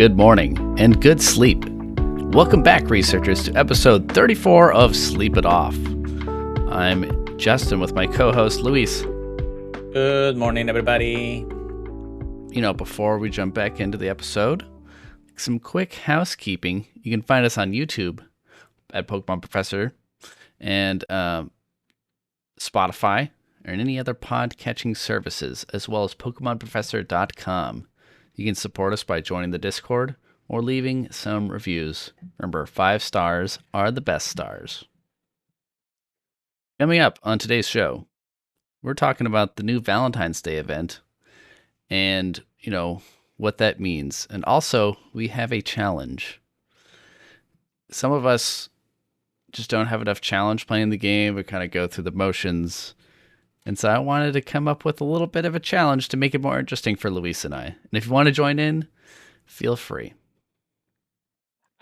Good morning and good sleep. Welcome back, researchers, to episode 34 of Sleep It Off. I'm Justin with my co-host, Luis. Good morning, everybody. Before we jump back into the episode, some quick housekeeping. You can find us on YouTube at Pokemon Professor and Spotify or any other pod-catching services, as well as PokemonProfessor.com. You can support us by joining the Discord or leaving some reviews. Remember, 5 stars are the best stars. Coming up on today's show, we're talking about the new Valentine's Day event and, what that means. And also, we have a challenge. Some of us just don't have enough challenge playing the game. We kind of go through the motions. And so I wanted to come up with a little bit of a challenge to make it more interesting for Luis and I. And if you want to join in, feel free.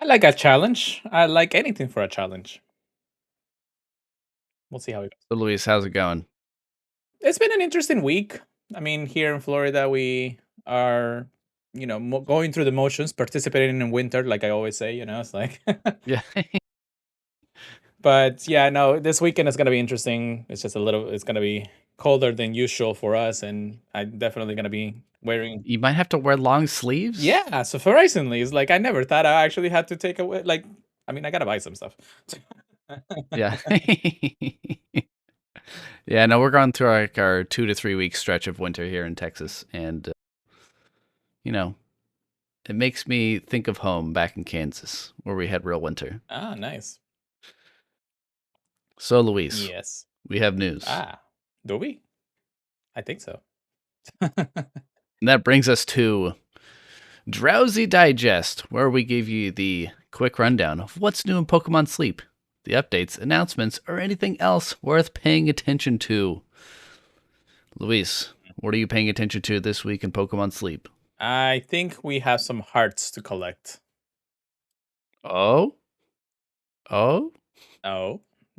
I like a challenge. I like anything for a challenge. We'll see how it goes. So, Luis, how's it going? It's been an interesting week. I mean, here in Florida, we are, going through the motions, participating in winter, like I always say, it's like. Yeah. But yeah, no, this weekend is going to be interesting. It's going to be colder than usual for us. And I'm definitely going to be wearing. You might have to wear long sleeves. Yeah, surprisingly, it's like I never thought I actually had to take away. I got to buy some stuff. Yeah. Yeah, no, we're going through like our 2 to 3 week stretch of winter here in Texas. And, it makes me think of home back in Kansas where we had real winter. Ah, nice. So, Luis, Yes. we have news. Do we? I think so. And that brings us to Drowsy Digest, where we give you the quick rundown of what's new in Pokemon Sleep, the updates, announcements, or anything else worth paying attention to. Luis, what are you paying attention to this week in Pokemon Sleep? I think we have some hearts to collect. Oh,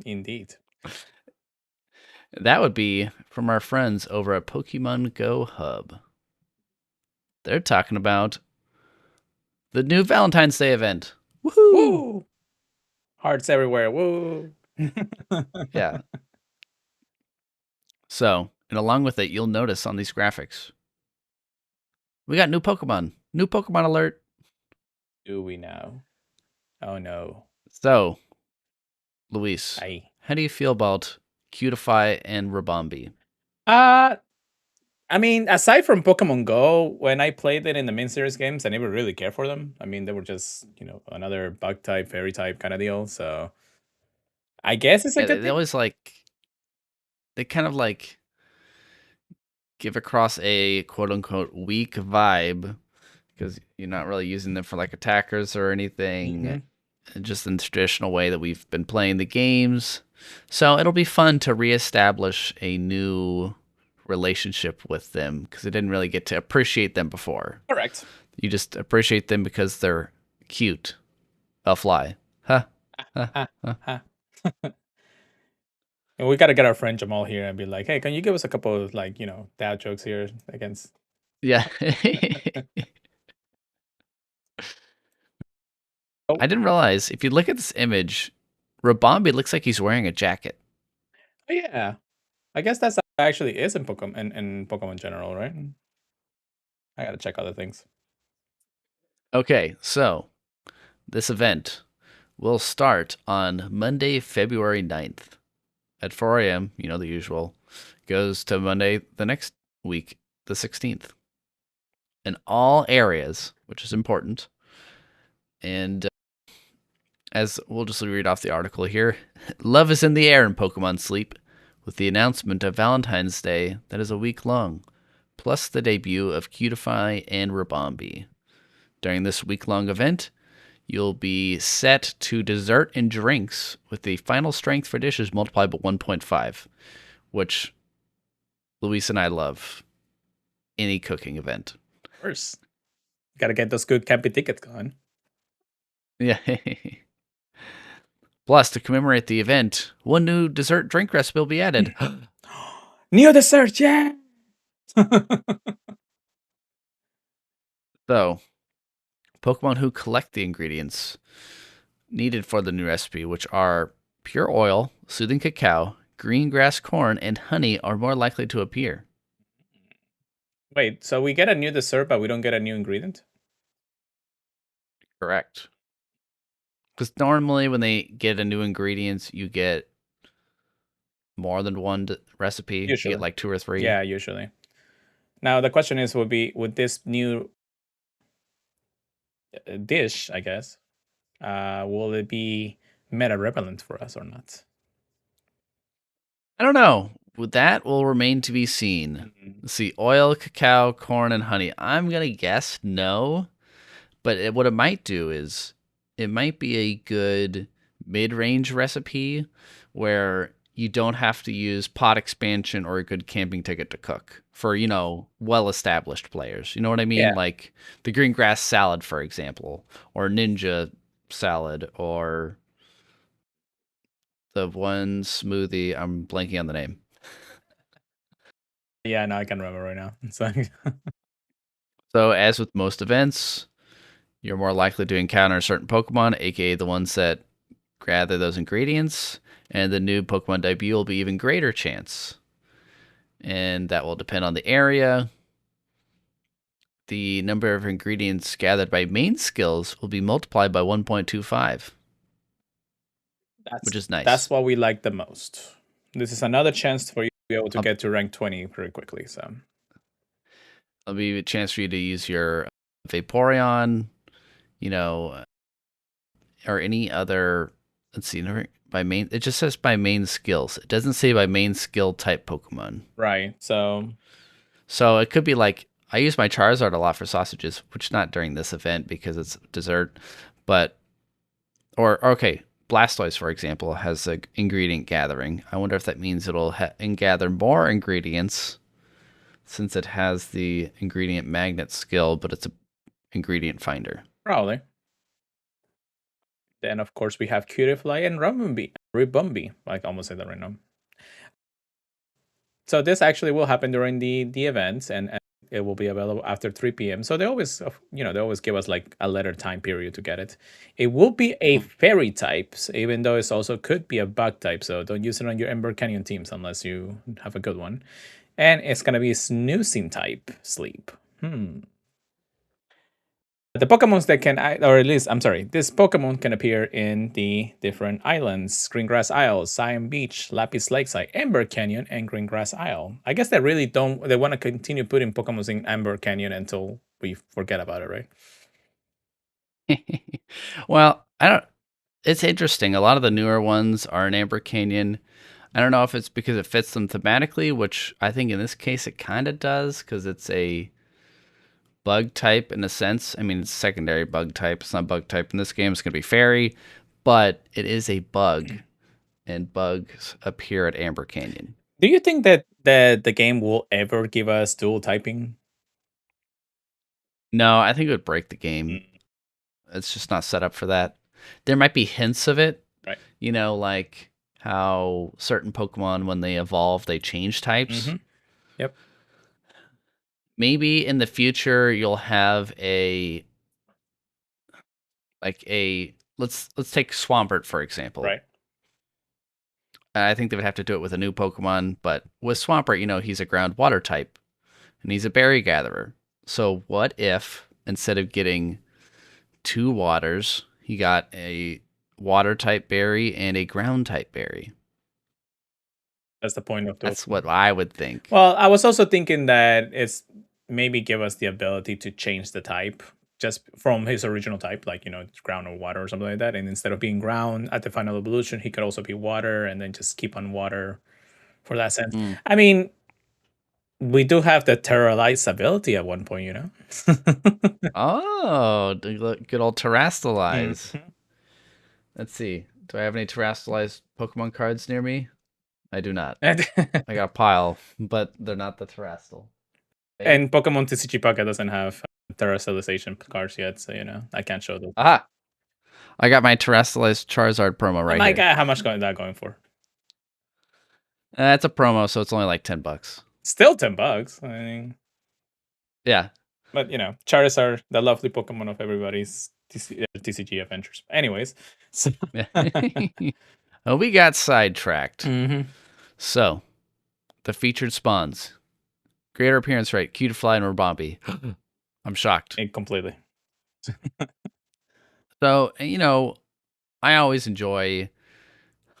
indeed. That would be from our friends over at Pokemon Go Hub. They're talking about the new Valentine's Day event. Woohoo! Woo! Hearts everywhere. Woo! Yeah. So, and along with it, you'll notice on these graphics, we got new Pokemon. New Pokemon alert. Do we now? Oh no. So, Luis, Aye. how do you feel about Cutiefly and Ribombee? I mean, aside from Pokemon Go, when I played it in the main series games, I never really cared for them. I mean, they were just, another bug type, fairy type kind of deal. So I guess it's a good They thing. always they kind of give across a quote unquote weak vibe because you're not really using them for like attackers or anything, just in the traditional way that we've been playing the games. So it'll be fun to reestablish a new relationship with them because I didn't really get to appreciate them before. Correct. You just appreciate them because they're cute. They'll fly. Huh? And we got to get our friend Jamal here and be like, hey, can you give us a couple of dad jokes here against? Yeah. I didn't realize if you look at this image, Ribombee looks like he's wearing a jacket. Oh, yeah. I guess that's actually is in Pokemon in Pokemon General, right? I got to check other things. Okay, so this event will start on Monday, February 9th at 4 a.m., the usual. Goes to Monday the next week, the 16th. In all areas, which is important. And as we'll just read off the article here, love is in the air in Pokemon Sleep with the announcement of Valentine's Day that is a week long, plus the debut of Cutiefly and Ribombee. During this week-long event, you'll be set to dessert and drinks with the final strength for dishes multiplied by 1.5, which Luis and I love any cooking event. Of course. Got to get those good camping tickets going. Yeah. Plus, to commemorate the event, one new dessert drink recipe will be added. New dessert, yeah! So, Pokemon who collect the ingredients needed for the new recipe, which are pure oil, soothing cacao, green grass corn, and honey, are more likely to appear. Wait, so we get a new dessert, but we don't get a new ingredient? Correct. Because normally when they get a new ingredients, you get more than one recipe. You Usually. get like 2 or 3. Yeah, usually. Now the question is, would this new dish, I guess, will it be meta repellent for us or not? I don't know. That will remain to be seen. Let's see, oil, cacao, corn, and honey. I'm gonna guess no, but what it might do is it might be a good mid-range recipe where you don't have to use pot expansion or a good camping ticket to cook for, well-established players. You know what I mean? Yeah. Like the green grass salad, for example, or ninja salad, or the one smoothie. I'm blanking on the name. Yeah, no, I can remember right now. It's like So, as with most events, you're more likely to encounter certain Pokemon, aka the ones that gather those ingredients, and the new Pokemon debut will be even greater chance. And that will depend on the area. The number of ingredients gathered by main skills will be multiplied by 1.25, which is that's nice. what we like the most. This is another chance for you to be able to I'll, get to rank 20 pretty quickly. So It'll be a chance for you to use your Vaporeon, you know, or any other. Let's see, by main. It just says by main skills. It doesn't say by main skill type Pokemon. right. So it could be like I use my Charizard a lot for sausages, which not during this event because it's dessert, but or okay, Blastoise for example has a ingredient gathering. I wonder if that means it'll gather more ingredients since it has the ingredient magnet skill, but it's a ingredient finder. Probably. Then of course we have Cutiefly and Ribombee. I almost said that right now. So this actually will happen during the events, and it will be available after 3 p.m. So they always, they always give us like a later time period to get it. It will be a fairy type, even though it's also could be a bug type. So don't use it on your Ember Canyon teams unless you have a good one. And it's gonna be snoozing type sleep. The Pokemons that can, or at least, I'm sorry, this Pokemon can appear in the different islands: Greengrass Isle, Cyan Beach, Lapis Lakeside, Ember Canyon, and Greengrass Isle. I guess they really don't, they want to continue putting Pokemons in Ember Canyon until we forget about it, right? Well, I don't. It's interesting. A lot of the newer ones are in Amber Canyon. I don't know if it's because it fits them thematically, which I think in this case it kind of does because it's a bug type in a sense. I mean, it's secondary bug type. It's not bug type in this game. It's going to be fairy, but it is a bug, and bugs appear at Amber Canyon. Do you think that the game will ever give us dual typing? No, I think it would break the game. It's just not set up for that. There might be hints of it, Right. Like how certain Pokemon, when they evolve, they change types. Yep. Maybe in the future you'll have let's take Swampert for example. Right. I think they would have to do it with a new Pokemon, but with Swampert, he's a ground water type and he's a berry gatherer. So what if instead of getting 2 waters, he got a water type berry and a ground type berry? That's the point of dual. That's what I would think. Well, I was also thinking that it's maybe give us the ability to change the type just from his original type, like, ground or water or something like that. And instead of being ground at the final evolution, he could also be water and then just keep on water for that sense. I mean, we do have the Terralize ability at one point, Oh, good old Terrastalize. Mhm. Let's see. Do I have any Terrastalized Pokemon cards near me? I do not. And, I got a pile, but they're not the Terrastal. and Pokemon TCG Pocket doesn't have Terrastalization cards yet, so I can't show those. Aha! I got my Terrastalized Charizard promo right My here. God, how much that going for? It's a promo, so it's only like $10. Still $10. I mean, Yeah. But Charizard, the lovely Pokemon of everybody's TCG adventures. Anyways, so Oh, we got sidetracked. Mhm. So, the featured spawns. Greater appearance rate, Cutiefly and Ribombee. I'm shocked. Completely. So, I always enjoy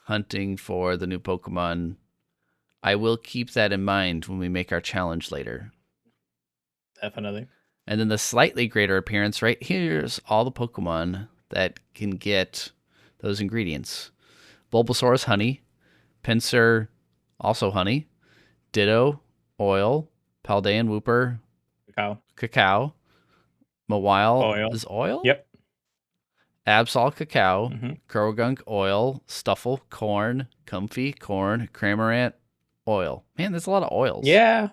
hunting for the new Pokemon. I will keep that in mind when we make our challenge later. Definitely. And then the slightly greater appearance rate, here's all the Pokemon that can get those ingredients. Bulbasaur is honey. Pinsir, also honey. Ditto, oil. Paldean Wooper, cacao. Mawile Oil. is oil. Yep. Absol, cacao. Mhm. Krogunk, oil. Stuffle, corn. Comfy, corn. Cramorant, oil. Man, there's a lot of oils. Yeah,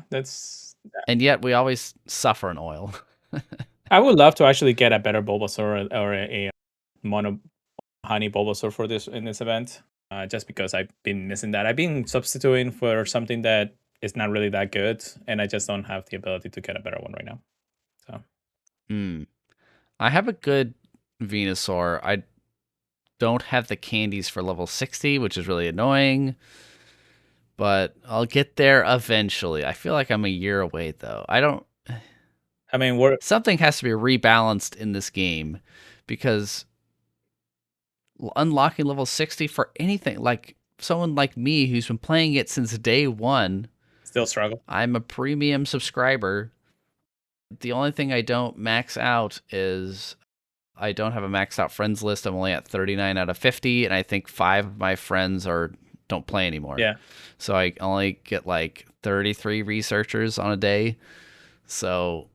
that's. And yet we always suffer in oil. I would love to actually get a better Bulbasaur or a mono honey Bulbasaur for this in this event. Just because I've been missing that. I've been substituting for something that is not really that good, and I just don't have the ability to get a better one right now. So I have a good Venusaur. I don't have the candies for level 60, which is really annoying. But I'll get there eventually. I feel like I'm a year away, though. I mean, something has to be rebalanced in this game because unlocking level 60 for anything, like someone like me who's been playing it since day one, still struggle. I'm a premium subscriber. The only thing I don't max out is I don't have a maxed out friends list. I'm only at 39 out of 50, and I think 5 of my friends don't play anymore. Yeah. So I only get like 33 researchers on a day. So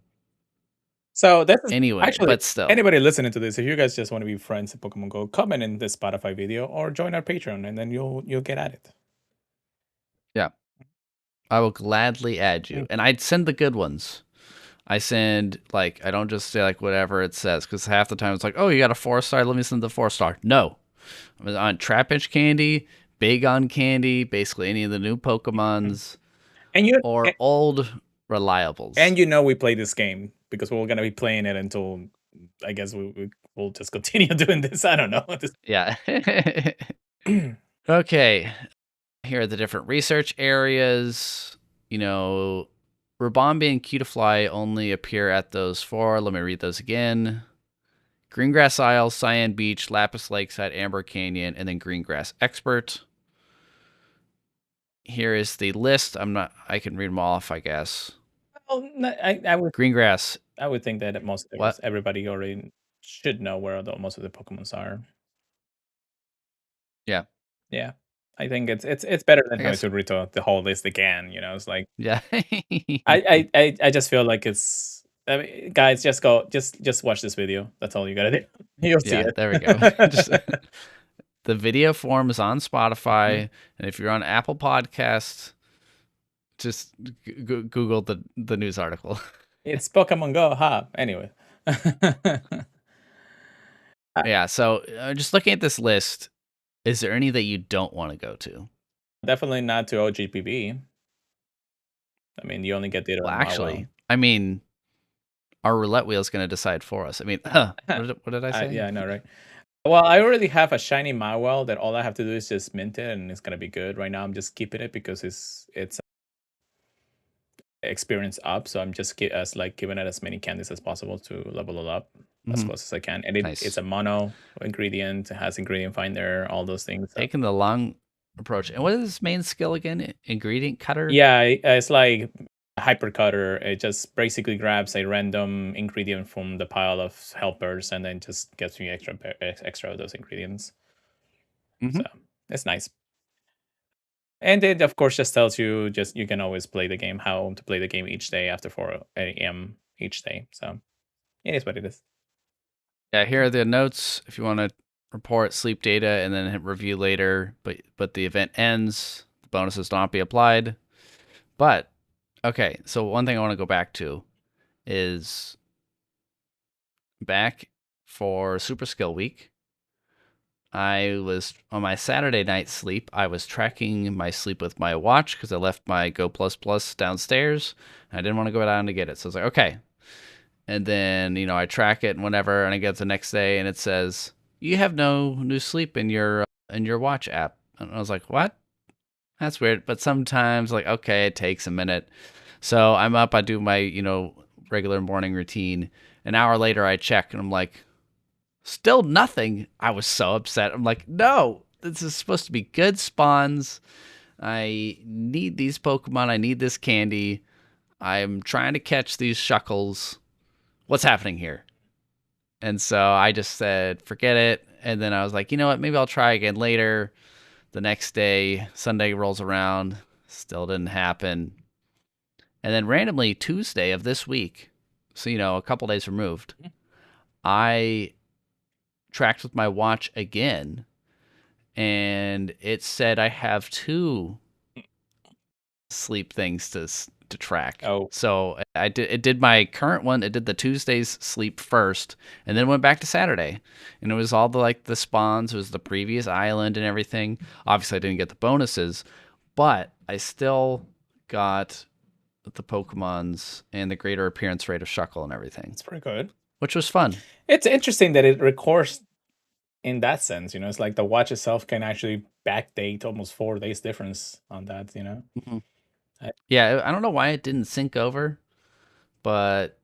this is anyway, actually, but still. anybody listening to this, if you guys just want to be friends in Pokemon Go, comment in this Spotify video or join our Patreon, and then you'll get at it. Yeah. I will gladly add you. And I'd send the good ones. I send, like, I don't just say, like, whatever it says, because half the time it's like, oh, you got a 4-star, let me send the 4-star. No. I'm on Trapinch candy, big on candy, basically any of the new Pokemons, or old reliables. And we play this game because we're going to be playing it until, I guess we'll just continue doing this. I don't know. Yeah. Okay. Here are the different research areas. Ribombee and Cutiefly only appear at those 4. Let me read those again. Greengrass Isle, Cyan Beach, Lapis Lakeside, Amber Canyon, and then Greengrass Expert. Here is the list. I can read them all off, I guess. Well, I would Greengrass. I would think that everybody already should know where most of the Pokemons are. Yeah. Yeah. I think it's better than having to read the whole list again. It's like, yeah. I just feel like it's. I mean, guys, just watch this video. That's all you gotta do. You'll see it. There we go. The video form is on Spotify, and if you're on Apple Podcasts, just Google the news article. It's Pokemon Go, huh? Anyway. Yeah, so just looking at this list, is there any that you don't want to go to? Definitely not to OGPB. I mean, you only get data on actually, I mean, our roulette wheel is going to decide for us. I mean, what did I say? Yeah, I know, right? Well, I already have a shiny Mawile that all I have to do is just mint it, and it's gonna be good. Right now, I'm just keeping it because it's experience up, so I'm just giving it as many candies as possible to level it up as close as I can. And it's a mono ingredient. It has ingredient finder, all those things. Taking the long approach. And what is this main skill again? Ingredient cutter? Yeah, it's like a hyper cutter. It just basically grabs a random ingredient from the pile of helpers and then just gets me extra of those ingredients. So it's nice. And it, of course, just tells you you can always play the game, how to play the game each day after 4 a.m. each day. So it is what it is. Yeah, here are the notes if you want to report sleep data and then hit review later. But the event ends. The bonuses not be applied. But okay, so one thing I want to go back to is back for Super Skill Week. I was on my Saturday night sleep. I was tracking my sleep with my watch because I left my Go Plus Plus downstairs. And I didn't want to go down to get it. So I was like, okay, And then, I track it and whatever, and I get the next day and it says, "You have no new sleep in your watch app." And I was like, "What? That's weird." But sometimes like, okay, it takes a minute. So I'm up, I do my, regular morning routine. An hour later I check and I'm like, still nothing. I was so upset. I'm like, "No, this is supposed to be good spawns. I need these Pokemon. I need this candy. I'm trying to catch these Shuckles. What's happening here?" And so I just said, forget it. And then I was like, you know what? Maybe I'll try again later. The next day, Sunday rolls around. Still didn't happen. And then randomly, Tuesday of this week, so, a couple days removed, I tracked with my watch again. And it said I have two sleep things to track. Oh, So I did. It did my current one. It did the Tuesday's sleep first, and then went back to Saturday, and it was all the like the spawns. It was the previous island and everything. Obviously, I didn't get the bonuses, but I still got the Pokemon's and the greater appearance rate of Shuckle and everything, it's pretty good. which was fun. It's interesting that it records in that sense. It's like the watch itself can actually backdate almost 4 days difference on that. Mm-hmm. I, Yeah, I don't know why it didn't sync over, but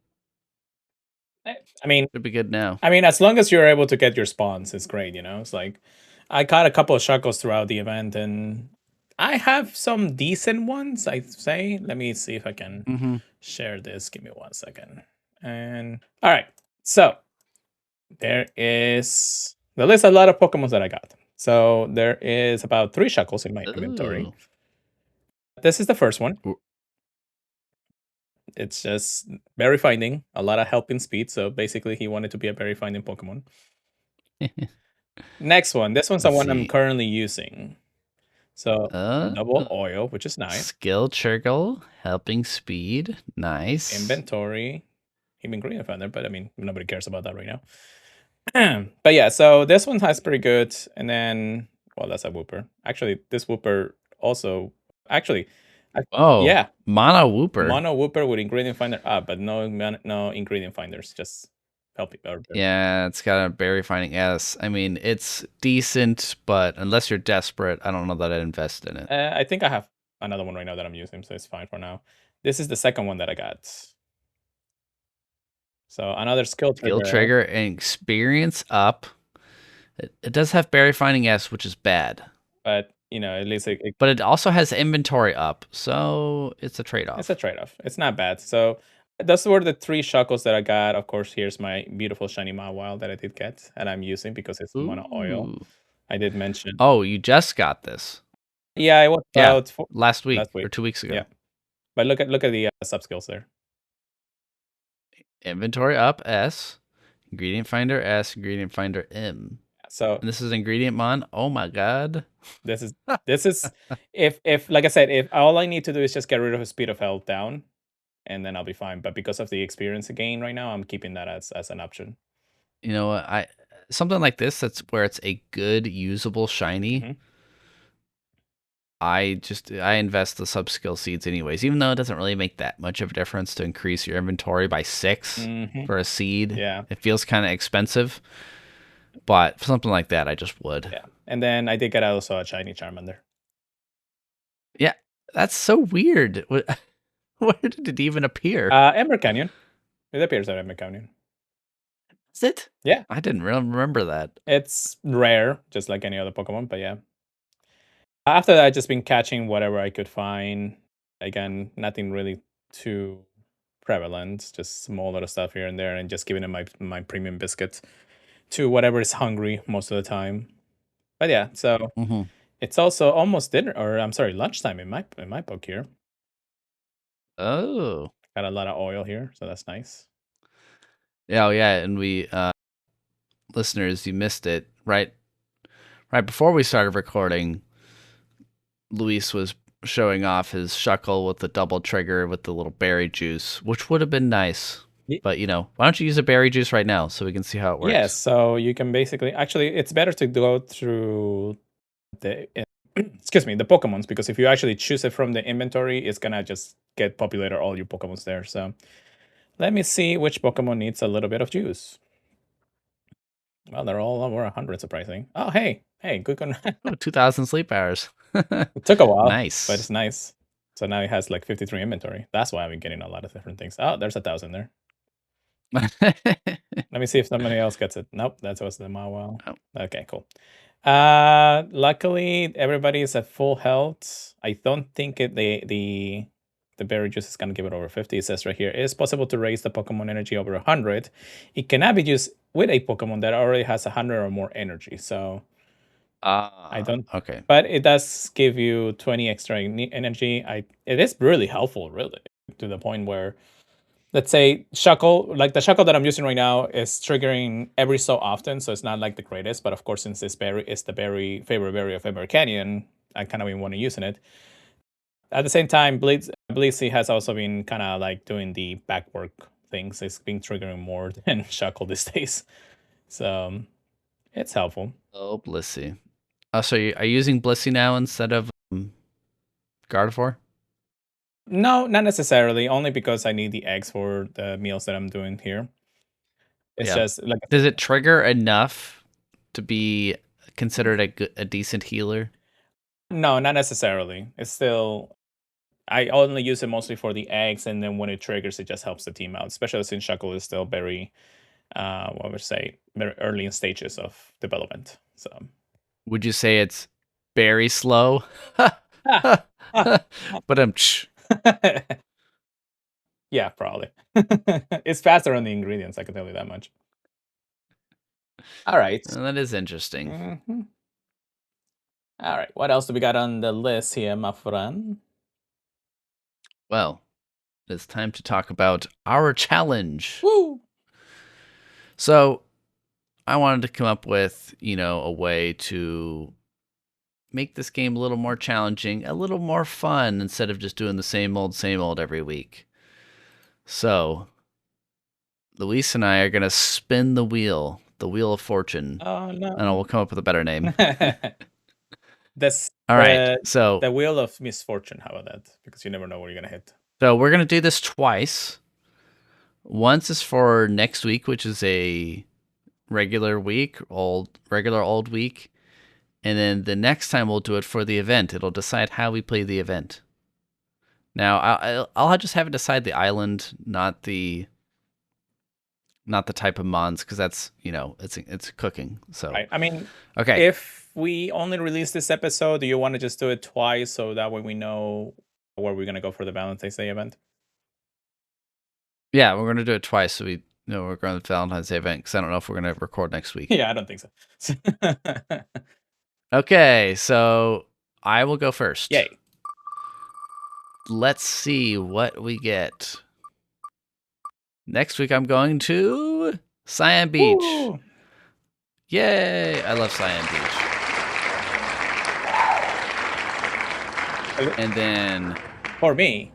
I mean, it'd be good now. as long as you're able to get your spawns, it's great. It's like I caught a couple of Shuckles throughout the event, and I have some decent ones. I'd say. Let me see if I can Mm-hmm. share this. Give me 1 second. And all right, so there's a lot of Pokemon that I got. So there is about 3 Shuckles in my inventory. Ooh. This is the first one. Ooh. It's just berry finding, a lot of helping speed. So basically, he wanted to be a berry finding Pokemon. Next one. This one's the Let's one I'm see. currently using. So Uh, double oil, which is nice. Skill Churgle, helping speed, nice. Inventory, even green offender, but nobody cares about that right now. But yeah, so this one has pretty good. And then, well, that's a Whooper. Actually, this Whooper also, actually, Oh, yeah, Mono Whooper. mono Whooper with ingredient finder up, but no ingredient finders, just help you. Yeah, it's got a berry finding S. I mean, it's decent, but unless you're desperate, I don't know that I'd invest in it. I think I have another one right now that I'm using, so it's fine for now. This is the second one that I got. So another skill Skill trigger, trigger and experience up. It does have berry finding S, which is bad, but at least but it also has inventory up, so it's a trade it's a off. trade-off. It's not bad. So those were the 3 Shuckles that I got. Of course, here's my beautiful shiny Mawile that I did get, and I'm using because it's mono oil. Ooh. I did mention. Oh, you just got this. Yeah, it was Yeah, about last last week or week. 2 weeks Yeah, ago. but look at the sub skills there. Inventory up S, ingredient finder S, ingredient finder M. So And this is ingredient mon. Oh my god. this is this is if like I said, if all I need to do is just get rid of the speed of health down, and then I'll be fine. But because of the experience again right now, I'm keeping that as an option. You know what? I something like this that's where it's a good usable shiny. Mhm. I invest the sub skill seeds anyways, even though it doesn't really make that much of a difference to increase your inventory by 6 Mhm. for a seed. Yeah, It feels kind of expensive, but for something like that, I just would. yeah. And then I did get also a shiny Charmander. Yeah, that's so weird. Where did it even appear? Ember Canyon. It appears at Ember Canyon. Is it? Yeah, I didn't really remember that. it's rare, just like any other Pokemon. But yeah, after that, I just been catching whatever I could find. Again, nothing really too prevalent, just small little stuff here and there, and just giving it my premium biscuits to whatever is hungry most of the time. But yeah, so Hmm. it's also almost dinner, or I'm sorry, lunchtime in my book here. Oh. Got a lot of oil here, so that's nice. Yeah, oh yeah, and we listeners, you missed it. Right before we started recording, Luis was showing off his Shuckle with the double trigger with the little berry juice, which would have been nice. Ye- But why don't you use a berry juice right now so we can see how it Yes, works? so you can basically actually it's better to go through the excuse me, the Pokemons, because if you actually choose it from the inventory, it's gonna just get populated all your Pokemons there. So Let me see which Pokemon needs a little bit of juice. Well, they're all over 100, surprising. Oh, hey, good one. Oh, 2,000 sleep hours. It took a while, but it's Nice. nice. So now he has like 53 inventory. That's why I've been getting a lot of different things. Oh, there's 1,000 there. Let me see if somebody else gets it. Nope, that was the Mawile. Oh. Okay, cool. Luckily everybody is at full health. I don't think the berry juice is gonna give it over 50. It says right here, it is possible to raise the Pokemon energy over 100. It cannot be used with a Pokemon that already has 100 or more energy. So I don't. Okay. But it does give you 20 extra energy. It is really helpful, really, to the point where, let's say Shuckle, like the Shuckle that I'm using right now, is triggering every so often, so it's not like the greatest. But of course, since this berry is the favorite berry of Ever Canyon, I kind of want to use it. At the same time, Blissey has also been kind of like doing the back work things. It's been triggering more than Shuckle these days, so it's helpful. Oh, Blissey. Oh, so are you using Blissey now instead of Gardevoir? No, not necessarily. Only because I need the eggs for the meals that I'm doing here. It's Yeah. just like Does it trigger enough to be considered a decent healer? no, not necessarily. It's still, I only use it mostly for the eggs, and then when it triggers, it just helps the team out. Especially since Shuckle is still very, what would I say, very early in stages of development. So, Would you say it's very slow? ah, ah, But yeah, probably. It's faster on the ingredients. I can tell you that much. All right. that is interesting. Mm-hmm. All right. What else do we got on the list here, my friend? Well, it's time to talk about our challenge. Woo! So, I wanted to come up with, a way to make this game a little more challenging, a little more fun instead of just doing the same old every week. So, Luis and I are going to spin the Wheel of Fortune, Oh and no. we'll come up with a better name. That's All right. So, the Wheel of Misfortune. How about that? Because you never know where you're gonna hit. we're going to do this twice. Once is for next week, which is a regular old week. And then the next time we'll do it for the event. It'll decide how we play the event. Now, I'll just have it decide the island, not the type of mons, because that's it's cooking. So Right. I mean, okay, if we only release this episode, do you want to just do it twice so that way we know where we're gonna go for the Valentine's Day event? yeah, we're gonna do it twice, so we know we're going to the Valentine's Day event, because I don't know if we're gonna record next week. Yeah, I don't think so. Okay, so I will go first. Yay. Let's see what we get. Next week, I'm going to Cyan Beach. Woo! Yay! I love Cyan Beach. And then For me.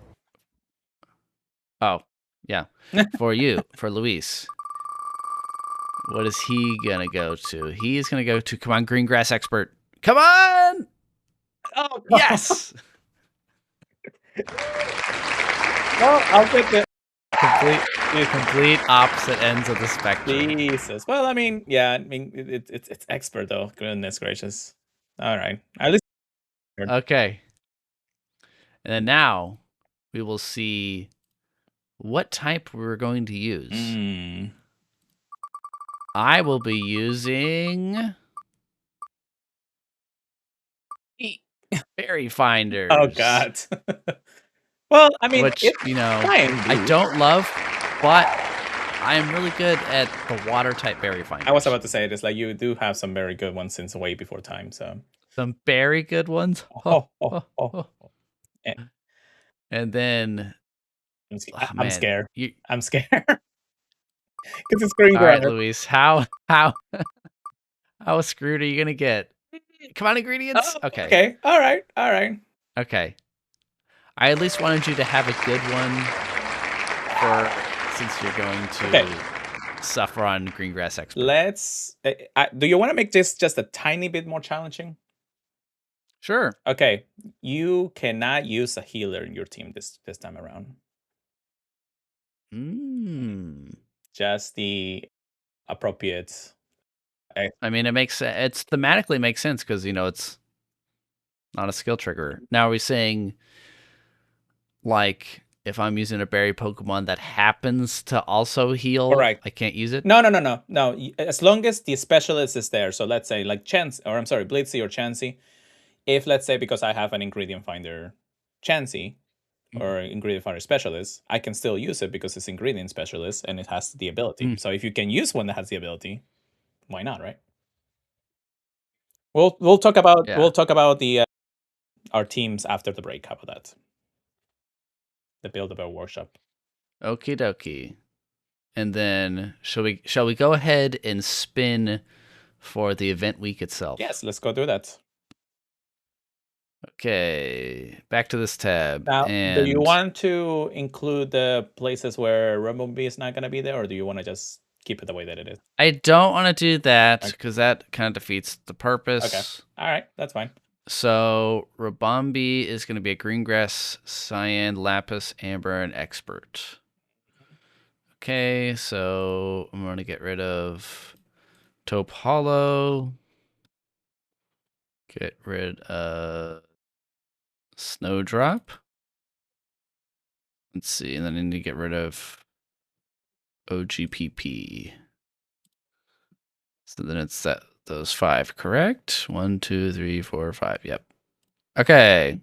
Oh, yeah. For you, for Luis. What is he gonna go to? He's gonna go to, come on, Green Grass Expert. Come on! Oh Yes! Well, I'll get the Complete opposite ends of the spectrum. Jesus. Well, I mean, yeah, I mean it's expert though. Goodness gracious. All right. At least Okay. And then now we will see what type we're going to use. I will be using Berry Finders. Oh god. Well, I mean, which, it's I don't love, but I am really good at the water type berry finders. I was about to say this, like you do have some very good ones since way before time, so Some very good ones. Eh, And then, I'm man, scared. you, I'm scared. Because it's green all right, grass. Luis, how screwed are you gonna get? Come on, ingredients. Oh, Okay. okay. All right. All right. Okay. I at least wanted you to have a good one since you're going to suffer on Green Grass Expert. Let's. Do you want to make this just a tiny bit more challenging? Sure. Okay. You cannot use a healer in your team this time around. Just the appropriate. I mean, it's thematically makes sense because it's not a skill trigger. Now, are we saying like if I'm using a berry Pokemon that happens to also heal, Correct. I can't use it? No. As long as the specialist is there. So let's say like Blitzy or Chansey. If let's say because I have an ingredient finder Chansey or ingredient finder specialist, I can still use it because it's ingredient specialist and it has the ability. Mm. So if you can use one that has the ability, why not, right? We'll talk about Yeah. the our teams after the break. How about that? The Build-A-Bewear Workshop. Okie dokie. And then shall we go ahead and spin for the event week itself? Yes, let's go do that. Okay, back to this tab. Now, do you And want to include the places where Ribombee is not going to be there, or do you want to just keep it the way that it is? I don't want to do that Okay. because that kind of defeats the purpose. Okay. All right, that's fine. So Ribombee is going to be a green grass, cyan, lapis, amber, and expert. Okay, so I'm going to get rid of Taupe Hollow. Get rid of Snowdrop. Let's see, and then I need to get rid of OGPP. So then it's those 5, correct? 1, 2, 3, 4, 5. Yep. Okay.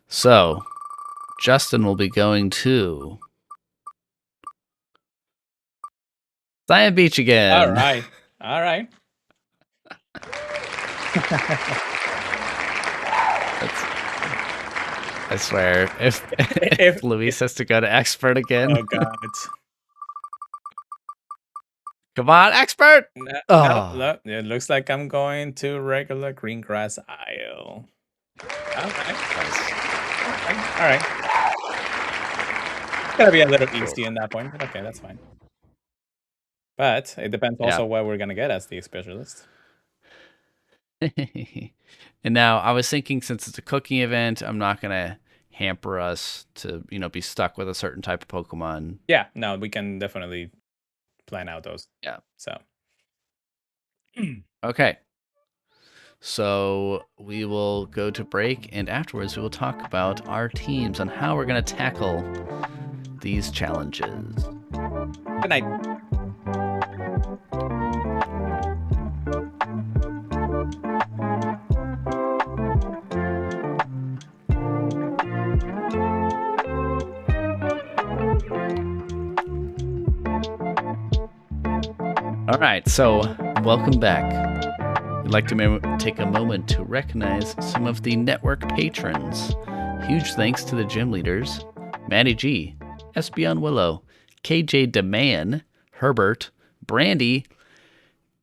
So Justin will be going to Cyan Beach again. All right. All right. I swear, if Luis has to go to expert again. Oh God. Come on, expert! No, it looks like I'm going to regular green grass aisle. Okay. All right. It's gotta be a little easy in that point, but okay, that's fine. But it depends also what we're gonna get as the specialist. And now I was thinking, since it's a cooking event, I'm not gonna hamper us to be stuck with a certain type of Pokemon. Yeah, no, we can definitely plan out those. Yeah. So. Okay. So we will go to break, and afterwards we will talk about our teams and how we're gonna tackle these challenges. Good night. All right, so welcome back. We'd like to take a moment to recognize some of the network patrons. Huge thanks to the gym leaders: Maddie G, SB Willow, KJ Deman, Herbert, Brandy,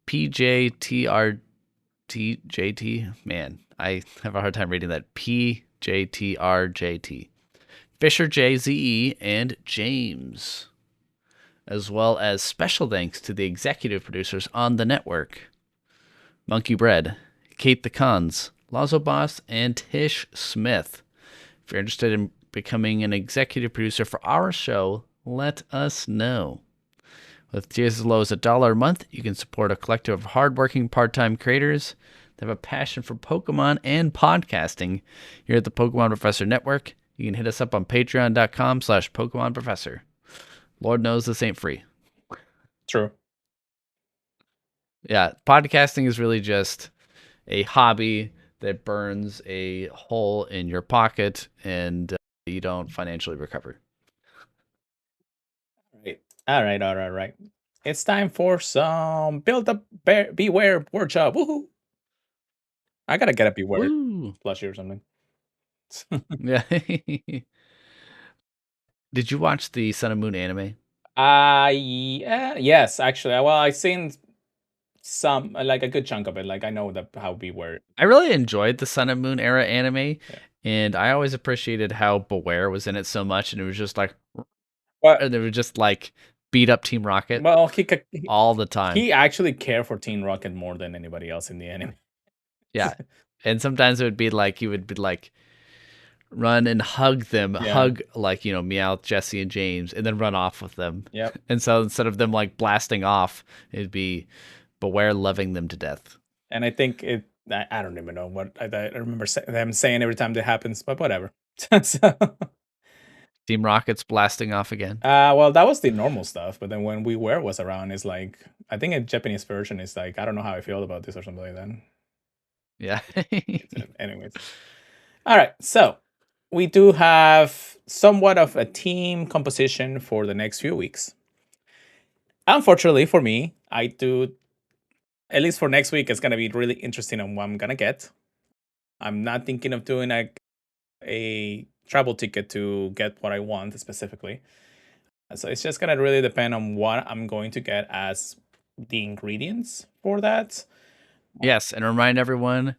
PJTRTJT. Man, I have a hard time reading that. PJTRJT, Fisher JZE, and James. As well as special thanks to the executive producers on the network: Monkey Bread, Kate the Cons, Lazo Boss, and Tish Smith. If you're interested in becoming an executive producer for our show, let us know. With tiers as low as $1 a month, you can support a collective of hardworking part-time creators that have a passion for Pokemon and podcasting. Here at the Pokemon Professor Network, you can hit us up on patreon.com/Pokemon Professor. Lord knows this ain't free. True. Yeah, podcasting is really just a hobby that burns a hole in your pocket, and you don't financially recover. All right. It's time for some Build-A-Bewear Workshop. Woohoo! I gotta get a Beware plushie or something. Yeah. Did you watch the Sun and Moon anime? Yeah, yes, actually. Well, I've seen some, like a good chunk of it. Like I know how Beware. I really enjoyed the Sun and Moon era anime, and I always appreciated how Beware was in it so much, and it was just like, and it was just like beat up Team Rocket. Well, all the time. He actually cared for Team Rocket more than anybody else in the anime. Yeah, and sometimes it would be like he would be like run and hug them, Yeah. hug like, Meowth, Jesse, and James, and then run off with them. Yep. And so instead of them like blasting off, it'd be Beware loving them to death. And I think I don't even know what I remember them saying every time that happens, but whatever. So, Team Rocket's blasting off again. well, that was the normal stuff. But then when WeWare was around, it's like I think a Japanese version is like I don't know how I feel about this or something like that. Yeah. Anyways, all right. So we do have somewhat of a team composition for the next few weeks. Unfortunately for me, I do at least for next week. It's gonna be really interesting on what I'm gonna get. I'm not thinking of doing a travel ticket to get what I want specifically. So it's just gonna really depend on what I'm going to get as the ingredients for that. Yes, and remind everyone,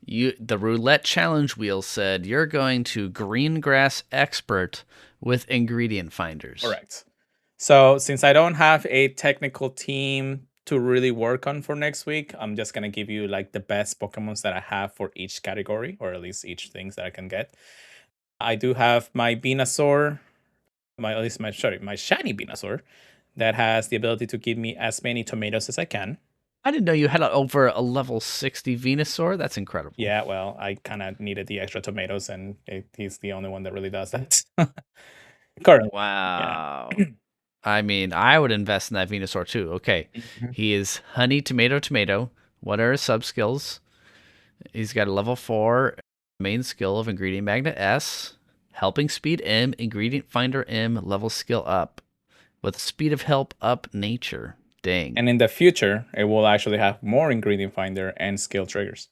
the roulette challenge wheel said you're going to green grass expert with ingredient finders. Correct. So since I don't have a technical team to really work on for next week, I'm just gonna give you like the best Pokemons that I have for each category, or at least each things that I can get. I do have my Venusaur, my shiny Venusaur, that has the ability to give me as many tomatoes as I can. I didn't know you had over a level 60 Venusaur. That's incredible. Yeah, well, I kind of needed the extra tomatoes, and he's the only one that really does that. Currently, yeah. Wow. I mean, I would invest in that Venusaur too. Okay. Mhm. He is Honey Tomato Tomato. What are his sub skills? He's got a level 4 main skill of Ingredient Magnet S, Helping Speed M, Ingredient Finder M, level skill up, with Speed of Help up Nature. Dang. And in the future, it will actually have more ingredient finder and skill triggers.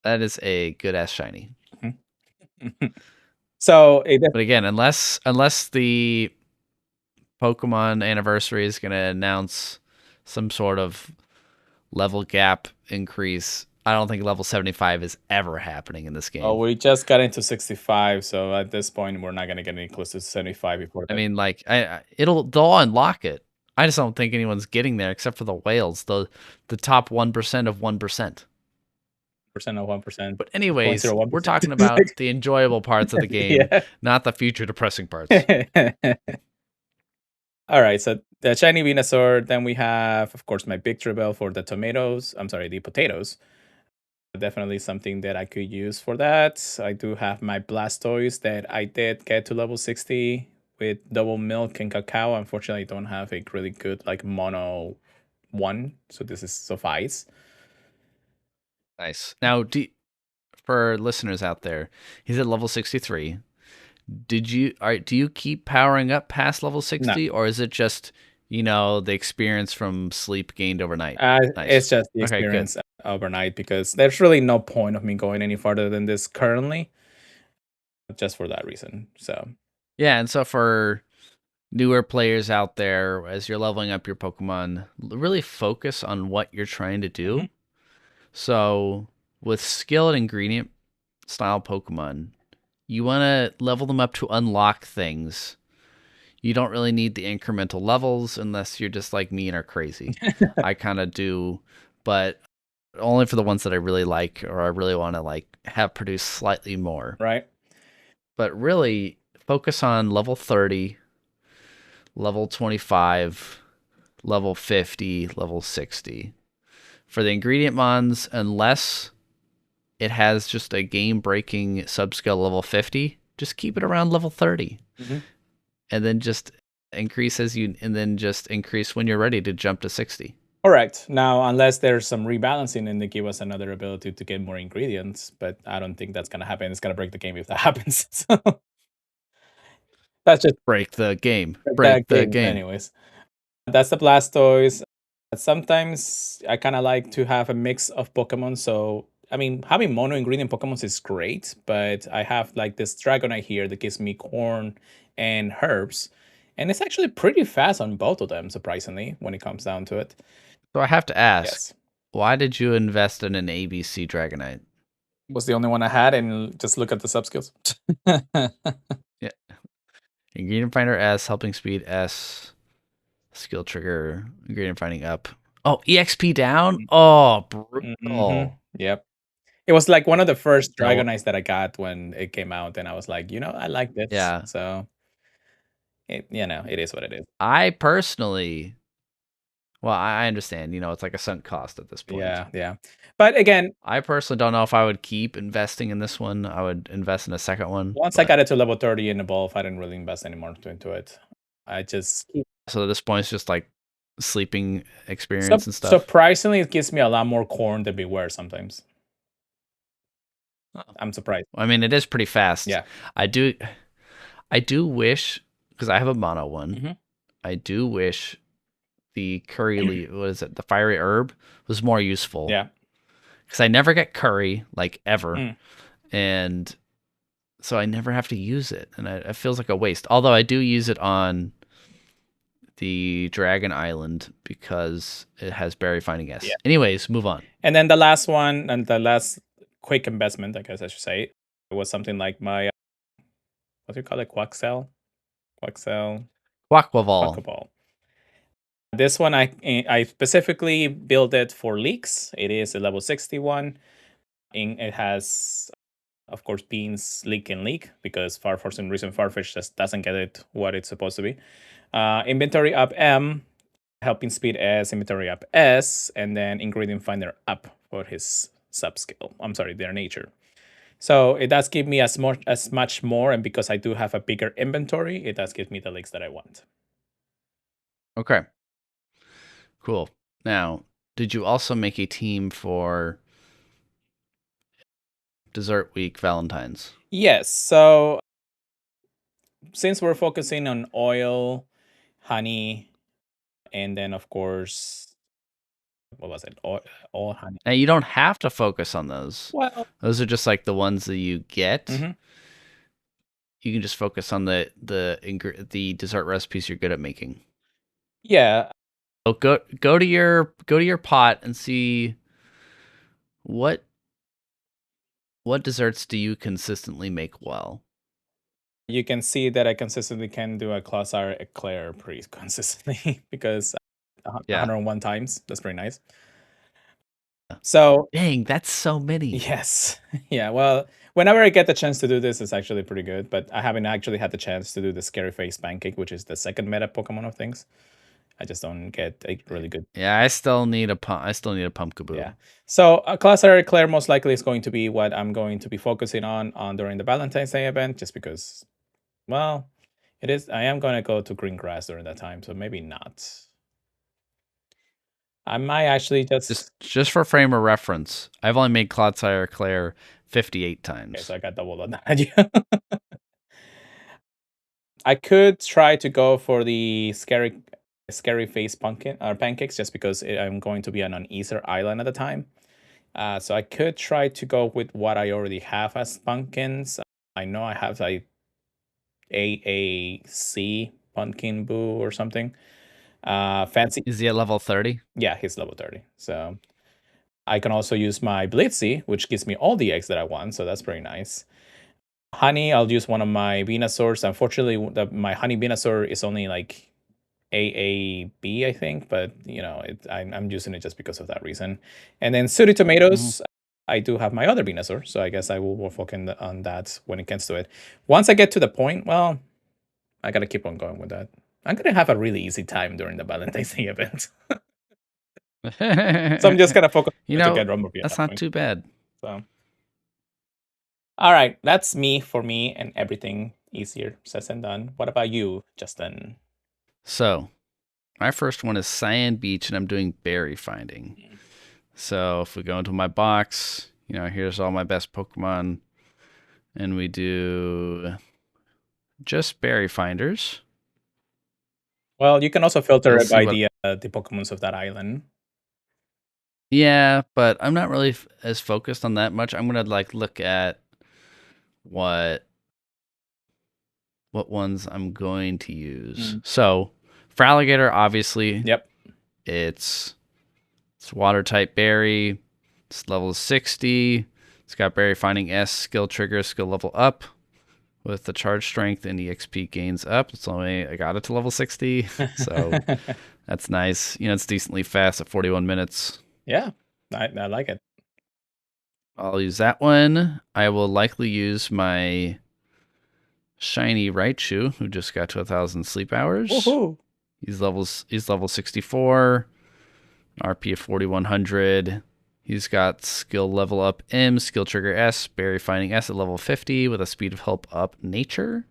That is a good ass shiny. So But again, unless the Pokemon anniversary is going to announce some sort of level gap increase, I don't think level 75 is ever happening in this game. oh, we just got into 65, so at this point, we're not gonna get any close to 75 before that. I mean, like, they'll unlock it. I just don't think anyone's getting there except for the whales, the top 1% of 1%. Percent of 1%. But anyways, 0.01%. we're talking about the enjoyable parts of the game, Yeah. not the future depressing parts. All right, so the shiny Venusaur. Then we have, of course, my big Tribble for the tomatoes. I'm sorry, the potatoes. Definitely something that I could use for that. I do have my Blastoise that I did get to level 60 with double milk and cacao. Unfortunately, I don't have a really good like mono one, so this is suffice. Nice. Now, for listeners out there, he's at level 63. Do you keep powering up past level 60, or is it just, the experience from sleep gained overnight? Nice. It's just the Okay, good. experience overnight because there's really no point of me going any farther than this currently, just for that reason. So Yeah, and so for newer players out there, as you're leveling up your Pokemon, really focus on what you're trying to do. Mhm. So with skill and ingredient style Pokemon, you want to level them up to unlock things. You don't really need the incremental levels unless you're just like me and are crazy. I kind of do, but only for the ones that I really like or I really want to like have produce slightly more. right. But really focus on level 30, level 25, level 50, level 60. For the ingredient mons, unless it has just a game-breaking subskill level 50, just keep it around level 30. Mhm. And then just increase when you're ready to jump to 60. Correct. Now, unless there's some rebalancing and they give us another ability to get more ingredients, but I don't think that's gonna happen. It's gonna break the game if that happens. So that's just Break the game. that Break the game, game. anyways. That's the Blastoise. Sometimes I kind of like to have a mix of Pokemon. So, I mean, having mono ingredient Pokemon is great, but I have like this Dragonite here that gives me corn and herbs. And it's actually pretty fast on both of them, surprisingly, when it comes down to it. So I have to ask, Yes. why did you invest in an ABC Dragonite? Was the only one I had, and just look at the subskills. Yeah. Ingredient Finder S, Helping Speed S, Skill Trigger, Ingredient Finding up. Oh, EXP down? Oh, brutal. Yep. It was like one of the first No, Dragonites that I got when it came out, and I was like, I like this. yeah. So it is what it is. I personally, well, I understand. It's like a sunk cost at this point. Yeah, yeah. But again, I personally don't know if I would keep investing in this one. I would invest in a second one, once I but got it to level 30 and above, I didn't really invest anymore into it. I just so at this point, it's just like sleeping experience and stuff. surprisingly, it gives me a lot more corn than Beware sometimes. Oh. I'm surprised. I mean, it is pretty fast. Yeah. I do, I do wish because I have a mono one. Mhm. I do wish the curry leaf, what is it, the fiery herb, was more useful. Yeah. Because I never get curry like ever, Mm. and so I never have to use it, and it feels like a waste. Although I do use it on the Dragon Island because it has berry finding S. Yeah. Anyways, move on. And then the last one, and the last quick investment, I guess I should say, it was something like my what do you call it? Quaxel, Quaquaval. Quackaball. This one I specifically built it for leaks. It is a level 61. It has, of course, beans leak and leak because for some reason Farfetch just doesn't get it what it's supposed to be. Inventory up M, helping speed S, inventory up S, and then ingredient finder up for his subskill. I'm sorry, their nature. So it does give me as much more, and because I do have a bigger inventory, it does give me the leaks that I want. Okay. Cool. Now, did you also make a team for Dessert Week Valentine's? Yes. So since we're focusing on oil, honey, and then of course, what was it? Oil, honey. Now, you don't have to focus on those. Well, Those are just like the ones that you get. mhm. You can just focus on the dessert recipes you're good at making. Yeah, So go to your pot and see what desserts do you consistently make well. you can see that I consistently can do a Clausar eclair pretty consistently because Yeah. 101 times. That's pretty nice. So Dang, that's so many. yes, yeah. Well, whenever I get the chance to do this, it's actually pretty good. But I haven't actually had the chance to do the Scary Face Pancake, which is the second meta Pokemon of things. I just don't get a really good. Yeah, I still need a pumpkaboo. Yeah. So Class Area Claire most likely is going to be what I'm going to be focusing on during the Valentine's Day event, just because, well, it is. I am going to go to green grass during that time, so maybe not. I might actually just. Just for frame of reference, I've only made Clodsire Claire 58 times. Okay, so I got double on that. I could try to go for the scary face pumpkin or pancakes, just because I'm going to be on an Easter Island at the time. So I could try to go with what I already have as pumpkins. I know I have like AAC pumpkin boo or something. Fancy. Is he at level 30? Yeah, he's level 30. So I can also use my Blitzy, which gives me all the eggs that I want. So that's pretty nice. Honey, I'll use one of my Venusaurs. Unfortunately, my honey Venusaur is only like AAB, I think, but I'm using it just because of that reason. And then Sooty Tomatoes, I do have my other Venusaur, so I guess I will focus on that when it comes to it. Once I get to the point, well, I gotta keep on going with that. I'm gonna have a really easy time during the Valentine's Day event. So I'm just gonna focus to get Rumblebee at That's that not point. too bad. So, all right, that's me for me, and everything easier said and done. What about you, Justin? So, my first one is Cyan Beach, and I'm doing berry finding. So, if we go into my box, here's all my best Pokemon, and we do just berry finders. Well, you can also filter You'll it see by what. the Pokemons of that island. Yeah, but I'm not really as focused on that much. I'm gonna look at what ones I'm going to use. So, for alligator, obviously, Yep. it's water type berry. It's level 60. It's got berry finding S, skill trigger, skill level up. With the charge strength and EXP gains up. I got it to level 60. So that's nice. It's decently fast at 41 minutes. Yeah, I like it. I'll use that one. I will likely use my shiny Raichu, who just got to 1,000 sleep hours. Woohoo! He's level 64, RP of 4100. He's got skill level up M, skill trigger S, berry finding S at level 50 with a speed of help up nature.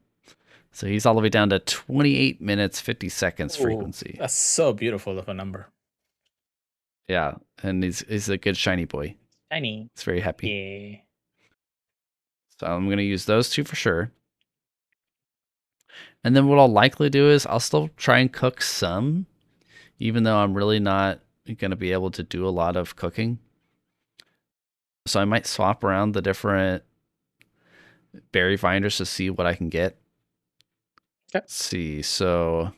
So he's all the way down to 28 minutes 50 seconds Ooh, frequency. that's so beautiful of a number. Yeah, and he's a good shiny boy. Shiny. He's very happy. Yeah. So I'm gonna use those two for sure. And then what I'll likely do is I'll still try and cook some, even though I'm really not gonna be able to do a lot of cooking. So I might swap around the different berry finders to see what I can get. Okay. Let's see. So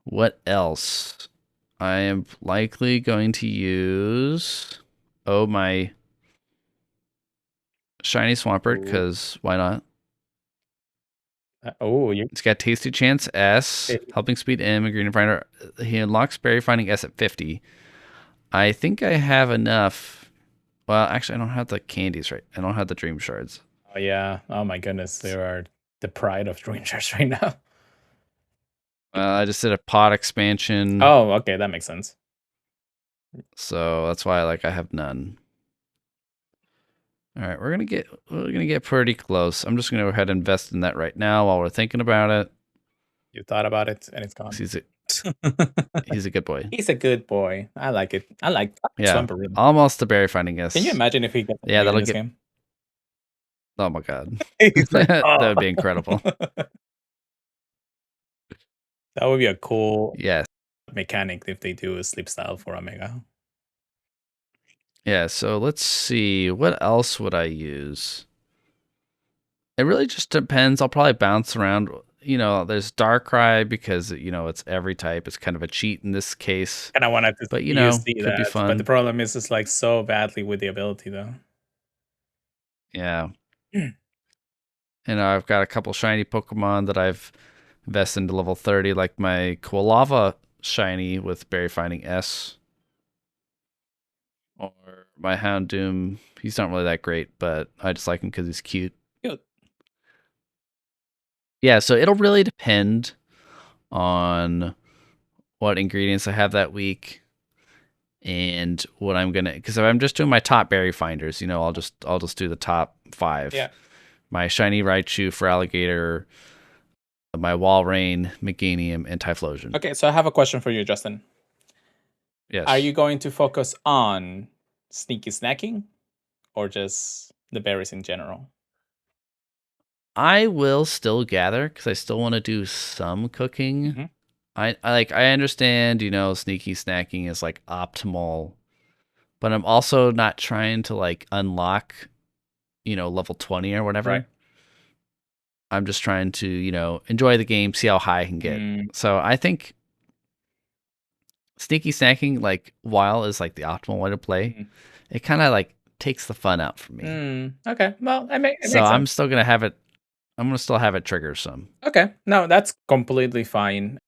what else? I am likely going to use my shiny Swampert, because why not? You. It's got Tasty Chance S, Helping Speed M, and Green Finder. He unlocks Berry Finding S at 50. I think I have enough. Well, actually, I don't have the candies right. I don't have the Dream Shards. Oh yeah. Oh my goodness, they are the pride of Dreamers right now. I just did a pod expansion. Oh, okay, that makes sense. So that's why I have none. All right, we're gonna get pretty close. I'm just gonna go ahead and invest in that right now while we're thinking about it. You thought about it, and it's gone. He's a good boy. He's a good boy. I like it. I like Yeah, Swampert really. almost the berry finding S. Can you imagine if he gets Yeah, in that'll this get. game? Oh my god, He's like, that oh. would be incredible. That would be a cool Yes. mechanic if they do a sleep style for Omega. Yeah. So let's see. What else would I use? It really just depends. I'll probably bounce around. There's Darkrai because it's every type. It's kind of a cheat in this case. And I wanted to But you see could be that. But the fun. problem is it's like so badly with the ability though. Yeah. And I've got a couple shiny Pokemon that I've invested into level 30, like my Quilava shiny with Berry Finding S. Or my Houndoom. He's not really that great, but I just like him because he's cute. Cute. Yeah, so it'll really depend on what ingredients I have that week and what I'm gonna. Because if I'm just doing my top berry finders, I'll just do the top 5. Yeah. My shiny Raichu for Alligator, my Walrein, Meganium, and Typhlosion. Okay, so I have a question for you, Justin. Yes. Are you going to focus on sneaky snacking or just the berries in general? I will still gather because I still want to do some cooking. Mhm. I understand, sneaky snacking is like optimal, but I'm also not trying to unlock, level 20 or whatever. Right. I'm just trying to, enjoy the game, see how high I can get. So I think sneaky snacking, while is the optimal way to play. It kind of takes the fun out for me. Okay. Well, it makes So I'm sense. still gonna have it. I'm gonna still have it trigger some. Okay. No, that's completely fine.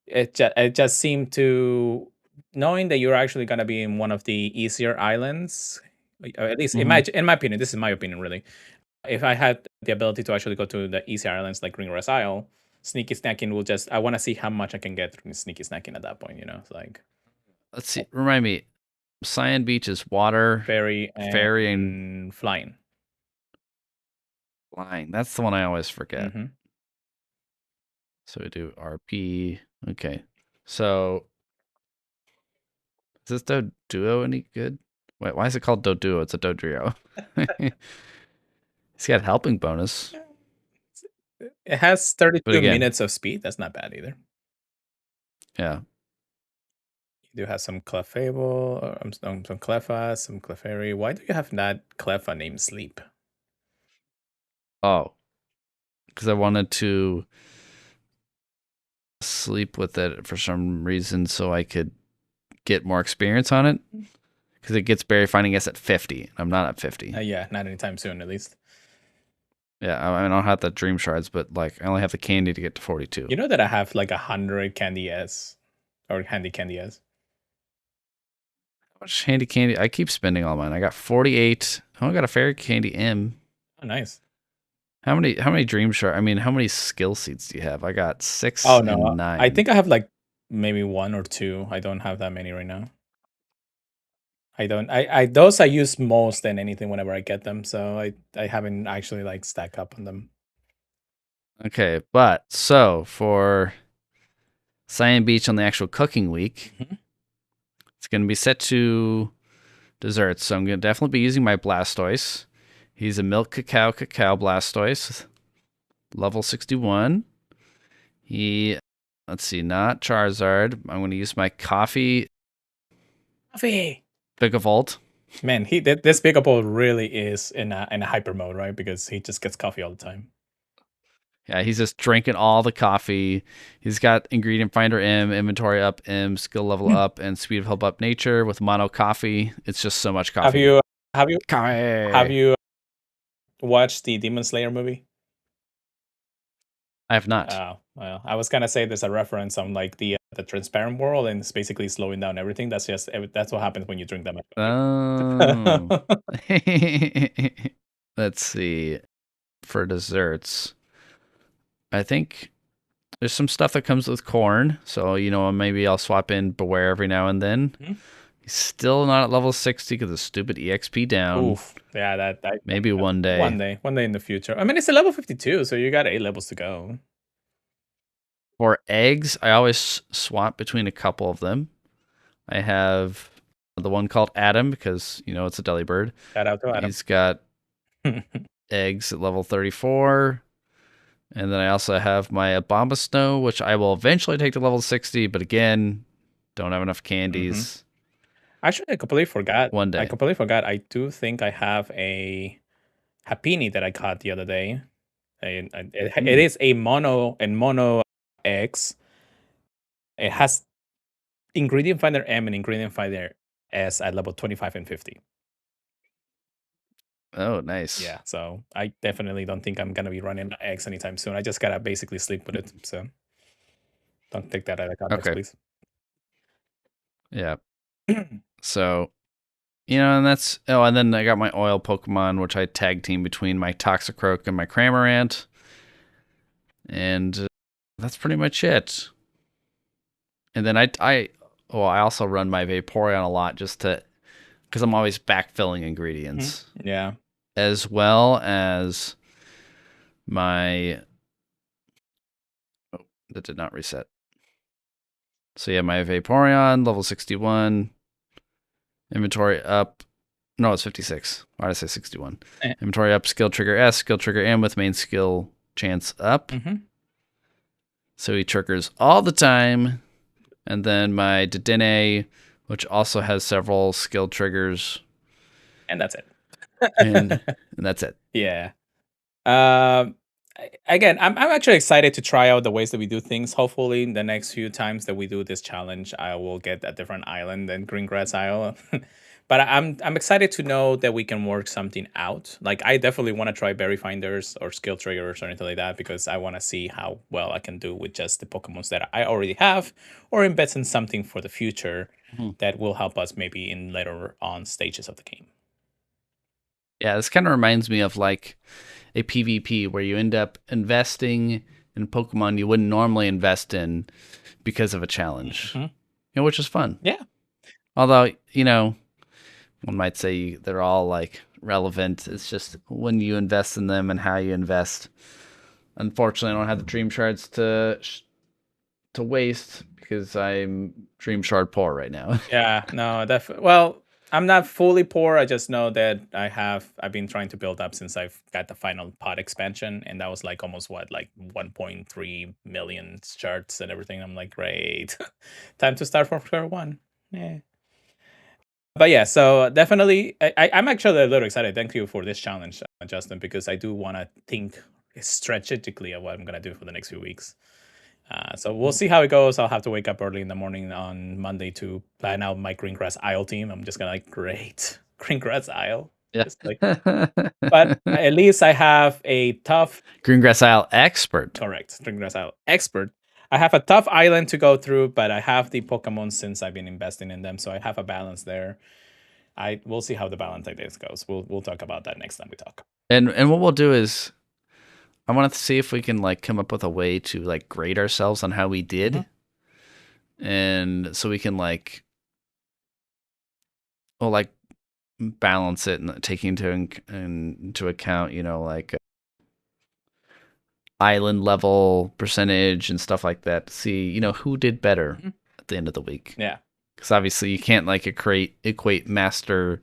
It just seemed to knowing that you're actually gonna be in one of the easier islands, at least in my opinion, this is my opinion really. If I had the ability to actually go to the easier islands like Ringgrass Isle, sneaky snacking will just I want to see how much I can get from sneaky snacking at that point, It's like Let's see. Remind me. Cyan Beach is water, fairy fairy, and and flying. flying. That's the one I always forget. Mm-hmm. So we do RP. Okay. So is this Doduo any good? Wait, why is it called Doduo? It's a Dodrio. He's got helping bonus. It has But 32 again, minutes of speed. That's not bad either. yeah. You do have some Clefable, some Cleffa, some Clefairy. Why do you have that Cleffa named Sleep? Oh, because I wanted to sleep with it for some reason so I could get more experience on it. Because it gets berry finding us at 50. I'm not at 50. Yeah, not anytime soon, at least. Yeah, I don't have the dream shards, but I only have the candy to get to 42. You know that I have like 100 Candy S or Handy Candy S. much handy candy? I keep spending all mine. I got 48. Oh, I got a fairy candy M. Oh, nice. How many dream shard? I mean, how many skill seeds do you have? I got 6 Oh and no, I 9. think I have like maybe 1 or 2. I don't have that many right now. I don't. I those I use most than anything whenever I get them. So I haven't actually like stack up on them. Okay, but so for Cyan Beach on the actual cooking week, Mhm. it's going to be set to desserts. So I'm going to definitely be using my Blastoise. He's a milk cacao Blastoise, level 61. Let's see, not Charizard. I'm going to use my Coffee Coffee. Bigavolt. Man, this Pickleball really is in a hyper mode, right? Because he just gets coffee all the time. Yeah, he's just drinking all the coffee. He's got ingredient finder M, inventory up M, skill level up, and speed of help up nature with mono coffee. It's just so much Have coffee. you have you have Coffee. you watched the Demon Slayer movie? I have not. Oh, well, I was gonna say there's a reference on like the transparent world, and it's basically slowing down everything. That's what happens when you drink that much Oh. coffee. Let's see. For desserts, I think there's some stuff that comes with corn. So, maybe I'll swap in Beware every now and then. Mhm. He's still not at level 60 because of stupid EXP down. Oof, yeah, that Maybe one day. one day in the future. I mean, it's a level 52, so you got 8 levels to go. For eggs, I always swap between a couple of them. I have the one called Adam because, it's a Delibird. Shout out to Adam. He's got eggs at level 34. And then I also have my Abomasnow, which I will eventually take to level 60, but again, don't have enough candies. Actually, I completely forgot. One day. I completely forgot. I do think I have a Happiny that I caught the other day. It is a mono X. It has ingredient finder M and ingredient finder S at level 25 and 50. Oh, nice. Yeah, so I definitely don't think I'm gonna be running X anytime soon. I just gotta basically sleep with it. So don't take that out of context, Okay. please. Yeah. So, and that's and then I got my oil Pokemon, which I tag team between my Toxicroak and my Cramorant. And that's pretty much it. And then I also run my Vaporeon a lot just because I'm always backfilling ingredients. Yeah. As well as my that did not reset. So yeah, my Vaporeon, level 61. Inventory up. No, it's 56. Why did I say 61? Inventory up, skill trigger S, skill trigger M with main skill chance up. So he triggers all the time. And then my Dedenne, which also has several skill triggers. And that's it. and that's it. Yeah. Again, I'm actually excited to try out the ways that we do things. Hopefully, the next few times that we do this challenge, I will get a different island than Greengrass Isle. But I'm excited to know that we can work something out. Like I definitely want to try berry finders or skill triggers or anything like that because I want to see how well I can do with just the Pokemons that I already have, or invest in something for the future that will help us maybe in later on stages of the game. Yeah, this kind of reminds me of like a PvP where you end up investing in Pokemon you wouldn't normally invest in because of a challenge, which is fun. Yeah. Although, one might say they're all like relevant. It's just when you invest in them and how you invest. Unfortunately, I don't have the Dream Shards to waste because I'm Dream Shard poor right now. Yeah, no, definitely. Well, I'm not fully poor. I just know that I've been trying to build up since I've got the final pod expansion, and that was like almost like 1.3 million charts and everything. I'm like, great, time to start from square one. Yeah. But yeah, so definitely, I'm actually a little excited. Thank you for this challenge, Justin, because I do want to think strategically of what I'm gonna do for the next few weeks. So we'll see how it goes. I'll have to wake up early in the morning on Monday to plan out my Greengrass Isle team. I'm just gonna like, great, Greengrass Isle. Yeah. But at least I have a tough Greengrass Isle expert. Correct, Greengrass Isle expert I have a tough island to go through, but I have the Pokemon since I've been investing in them, so I have a balance there. We'll see how the Valentine Days goes. We'll talk about that next time we talk. And what we'll do is I want to see if we can like come up with a way to like grade ourselves on how we did. And so we can like balance it and take into account, like island level percentage and stuff like that to see, who did better at the end of the week. Yeah. Because obviously you can't like equate Master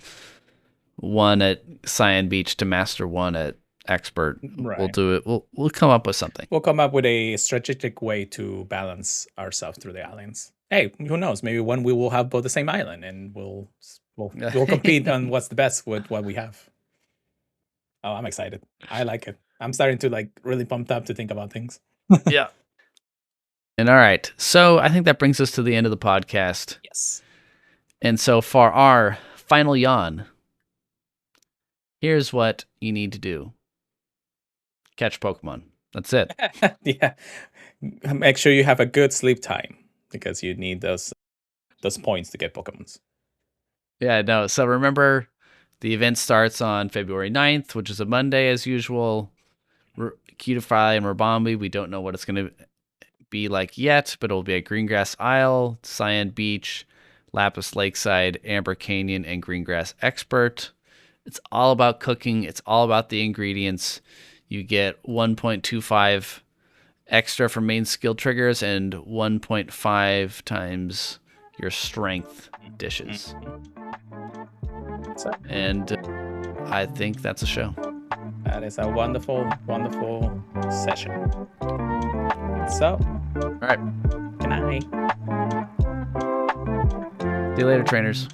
1 at Cyan Beach to Master 1 at Expert. Right. We'll do it. We'll come up with something. We'll come up with a strategic way to balance ourselves through the islands. Hey, who knows? Maybe one we will have both the same island, and we'll compete on what's the best with what we have. Oh, I'm excited. I like it. I'm starting to like really pumped up to think about things. Yeah. And all right. So I think that brings us to the end of the podcast. Yes. And so for our final yawn, here's what you need to do. Catch Pokemon. That's it. Yeah. Make sure you have a good sleep time because you need those points to get Pokemons. Yeah, no. So remember, the event starts on February 9th, which is a Monday as usual. Cutiefly and Ribombee, we don't know what it's going to be like yet, but it'll be at Greengrass Isle, Cyan Beach, Lapis Lakeside, Amber Canyon, and Greengrass Expert. It's all about cooking. It's all about the ingredients. You get 1.25 extra for main skill triggers and 1.5 times your strength dishes. And I think that's a show. That is a wonderful, wonderful session. So, all right. Good night. See you later, trainers.